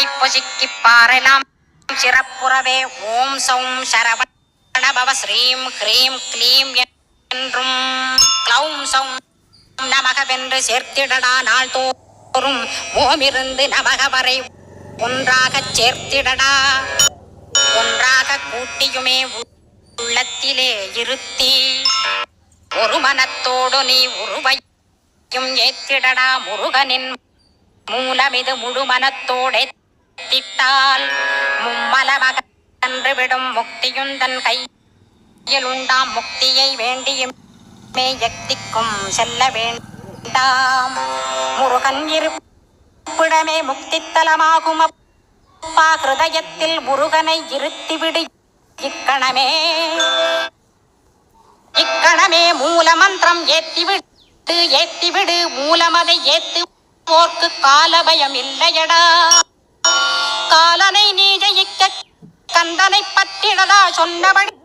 பொசுக்கிப் பாரெலாம் சிறப்புறவே ஓம் சௌம் சரவணபவ ஸ்ரீம் ஹ்ரீம் க்ளீம் என்றும் க்ளௌம் சௌம் நமகவென்று சேர்த்திடடா நாள் தோறும் ஓமிருந்து நமக வரை ஒன்றாகச் சேர்த்திடடா. ஒன்றாக கூட்டியுமே உள்ளத்திலே இருத்தி ஒரு மனத்தோடு நீ உருவையும் ஏத்திடடா. முருகனின் மூலமிது முழு மனத்தோடேத்திட்டால் மும்மலமகன்று விடும் முக்தியுந்தன் கையில் உண்டாம். முக்தியை வேண்டியுமே எத்திக்கும் செல்ல வேண்டாம். முருகன் இருப்பிடமே முக்தித்தலமாகும். அப்பா ஹிருதயத்தில் முருகனை இருத்திவிடு இக்கணமே. இக்கணமே மூல மந்திரம் ஏத்திவிடு மூலமதை ஏத்துவோர்க்கு காலபயம் இல்லையடா. காலனை நீ ஜெயிக்க கந்தனை பற்றிடடா. சொன்னபடி